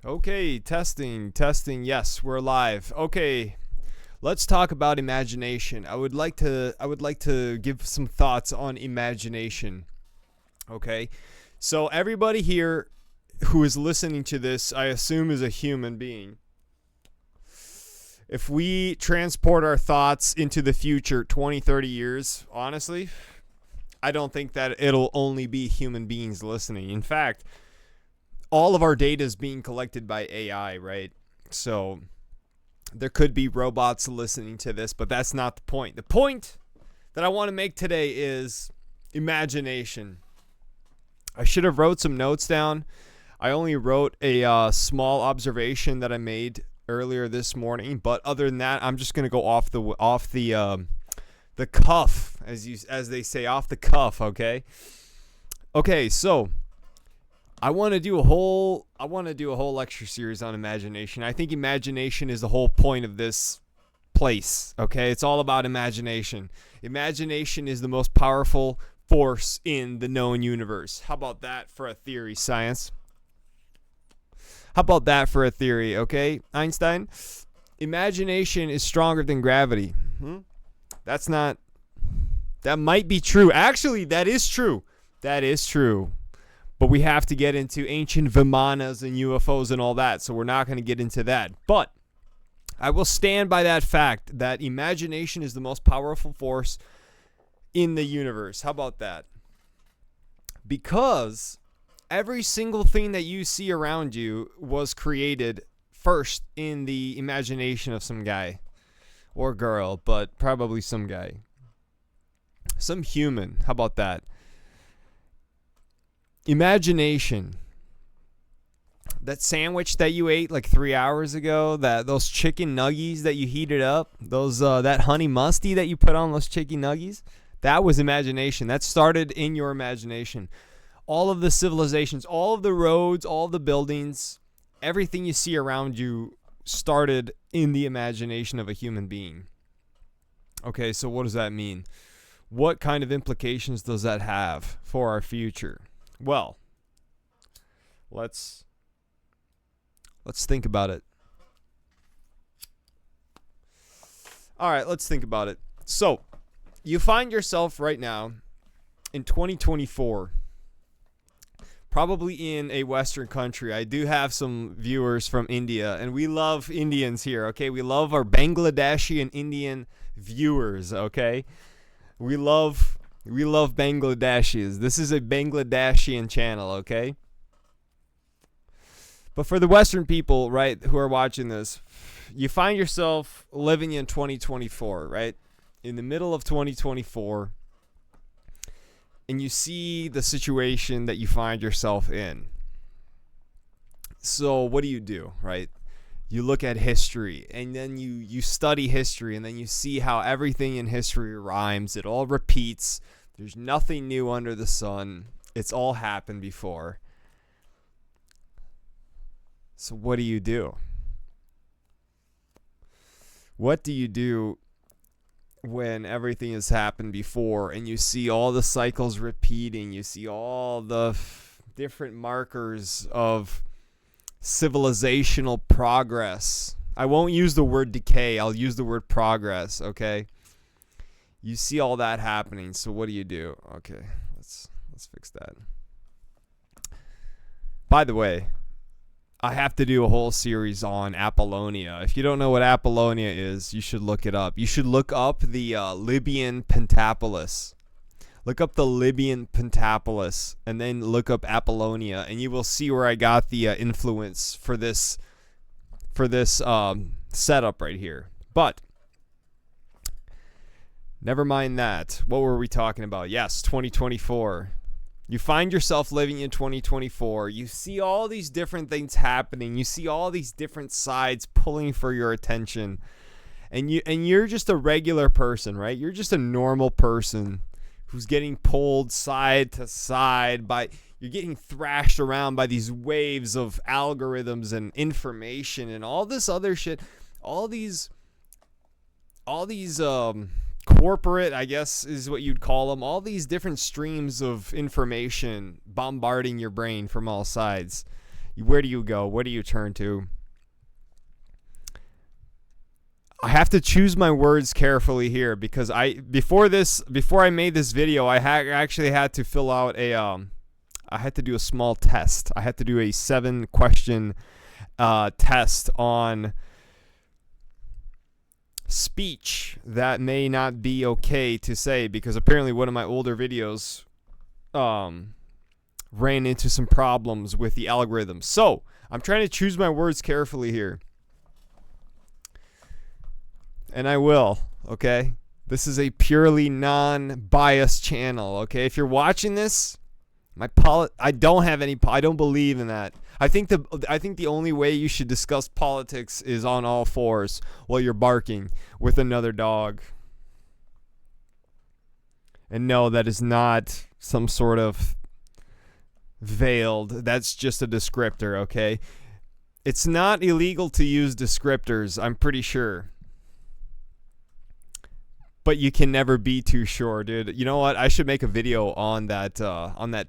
Okay, testing. Yes, we're live. Okay, let's talk about imagination. I would like to give some thoughts on imagination. Okay? So everybody here who is listening to this, I assume is a human being. If we transport our thoughts into the future 20, 30 years, honestly, I don't think that it'll only be human beings listening. In fact, all of our data is being collected by AI, right? So there could be robots listening to this, but that's not the point. The point that I want to make today is imagination. I should have wrote some notes down. I only wrote a small observation that I made earlier this morning, but other than that, I'm just gonna go off the cuff, as they say, off the cuff. Okay. So I want to do a whole lecture series on imagination. I think imagination is the whole point of this place. Okay, it's all about imagination. Imagination is the most powerful force in the known universe. How about that for a theory, science? How about that for a theory, okay, Einstein? Imagination is stronger than gravity. That's not. That might be true. Actually, that is true. That is true. But we have to get into ancient Vimanas and UFOs and all that, so we're not going to get into that. But I will stand by that fact that imagination is the most powerful force in the universe. How about that? Because every single thing that you see around you was created first in the imagination of some guy or girl, but probably some guy. Some human. How about that? Imagination. That sandwich that you ate like 3 hours ago, those chicken nuggies that you heated up, that honey musty that you put on those chicken nuggies, that was imagination. That started in your imagination. All of the civilizations, all of the roads, all the buildings, everything you see around you started in the imagination of a human being. Okay, so what does that mean? What kind of implications does that have for our future? Well, let's think about it. All right, let's think about it. So, you find yourself right now in 2024, probably in a Western country. I do have some viewers from India, and we love Indians here, okay? We love our Bangladeshi and Indian viewers, okay? We love Bangladeshis. This is a Bangladeshian channel, okay? But for the Western people, right, who are watching this, you find yourself living in 2024, right? In the middle of 2024, and you see the situation that you find yourself in. So what do, right? You look at history, and then you study history, and then you see how everything in history rhymes. It all repeats. There's nothing new under the sun. It's all happened before. So what do you do? What do you do when everything has happened before and you see all the cycles repeating? You see all the different markers of civilizational progress. I won't use the word decay. I'll use the word progress, okay? You see all that happening. So what do? Okay, let's fix that. By the way, I have to do a whole series on Apollonia. If you don't know what Apollonia is, you should look it up. You should look up the Libyan Pentapolis. Look up the Libyan Pentapolis, and then look up Apollonia, and you will see where I got the influence for this setup right here. But never mind that. What were we talking about? Yes, 2024. You find yourself living in 2024. You see all these different things happening. You see all these different sides pulling for your attention. And you're just a regular person, right? You're just a normal person who's getting pulled side to side you're getting thrashed around by these waves of algorithms and information and all this other shit. All these corporate, I guess is what you'd call them, all these different streams of information bombarding your brain from all sides. Where do you go? Where do you turn to? I have to choose my words carefully here because before I made this video, I actually had to fill out I had to do a small test. I had to do a 7-question test on speech that may not be okay to say, because apparently one of my older videos ran into some problems with the algorithm. So I'm trying to choose my words carefully here. And I will, okay? This is a purely non-biased channel, okay? If you're watching this, I don't believe in that. I think the only way you should discuss politics is on all fours while you're barking with another dog. And no, that is not some sort of veiled, that's just a descriptor, okay? It's not illegal to use descriptors, I'm pretty sure. But you can never be too sure, dude. You know what? I should make a video on that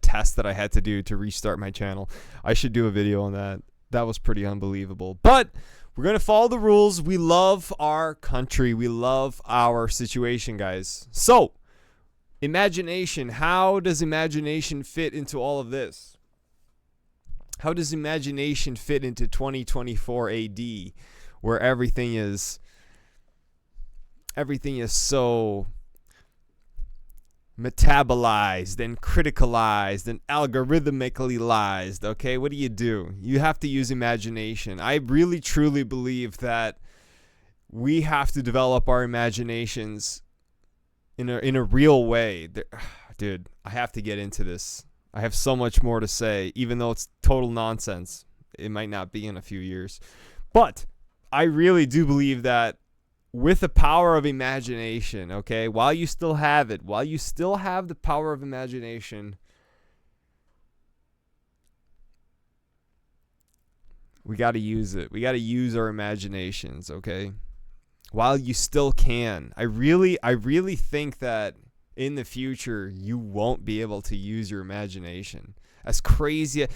test that I had to do to restart my channel. I should do a video on that. That was pretty unbelievable. But we're going to follow the rules. We love our country. We love our situation, guys. So, imagination. How does imagination fit into all of this? How does imagination fit into 2024 AD, where everything is so metabolized and criticalized and algorithmically, okay? What do? You have to use imagination. I really truly believe that we have to develop our imaginations in a real way. Dude, I have to get into this. I have so much more to say, even though it's total nonsense. It might not be in a few years. But I really do believe that with the power of imagination, okay, while you still have it, while you still have the power of imagination, we got to use it. We got to use our imaginations, okay, while you still can. I really think that in the future you won't be able to use your imagination. As crazy.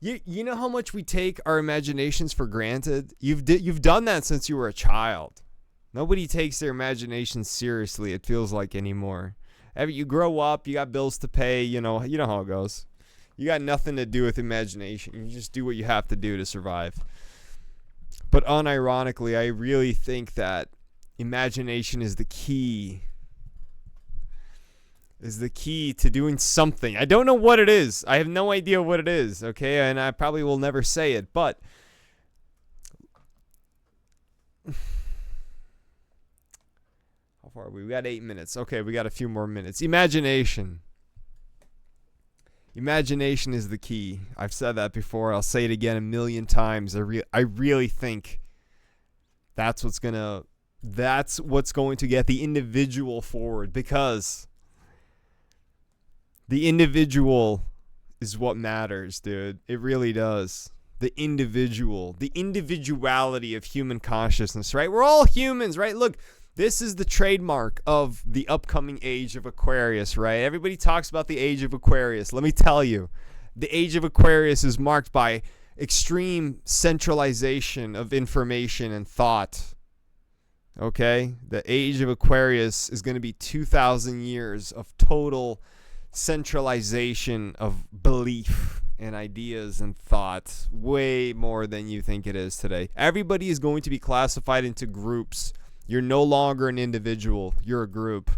You know how much we take our imaginations for granted? You've done that since you were a child. Nobody takes their imagination seriously, it feels like, anymore. You grow up, you got bills to pay, you know how it goes. You got nothing to do with imagination. You just do what you have to do to survive. But unironically, I really think that imagination is the key. Is the key to doing something. I don't know what it is. I have no idea what it is, okay? And I probably will never say it, but we got 8 minutes. Okay, we got a few more minutes. Imagination. Imagination is the key. I've said that before. I'll say it again a million times. I really think that's what's going to get the individual forward, because the individual is what matters, dude. It really does. The individuality of human consciousness, right? We're all humans, right? Look, this is the trademark of the upcoming age of Aquarius, right? Everybody talks about the age of Aquarius. Let me tell you, the age of Aquarius is marked by extreme centralization of information and thought. Okay? The age of Aquarius is going to be 2,000 years of total centralization of belief and ideas and thoughts. Way more than you think it is today. Everybody is going to be classified into groups. You're no longer an individual. You're a group.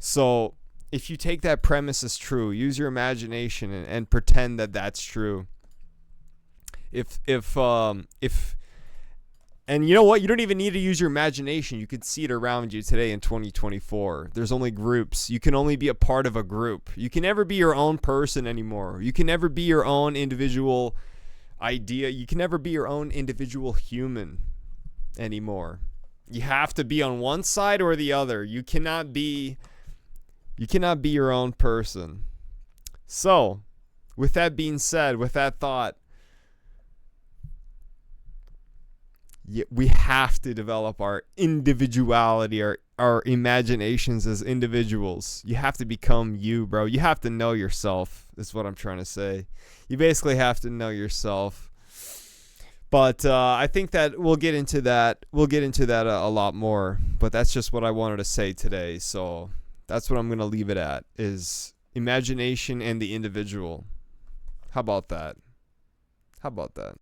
So if you take that premise as true, use your imagination and pretend that that's true. And you know what? You don't even need to use your imagination. You can see it around you today in 2024. There's only groups. You can only be a part of a group. You can never be your own person anymore. You can never be your own individual idea. You can never be your own individual human anymore. You have to be on one side or the other. You cannot be your own person. So, with that being said, with that thought, we have to develop our individuality, our imaginations as individuals. You have to become you, bro. You have to know yourself, is what I'm trying to say. You basically have to know yourself. But I think that we'll get into that. We'll get into that a lot more. But that's just what I wanted to say today. So that's what I'm gonna leave it at: is imagination and the individual. How about that? How about that?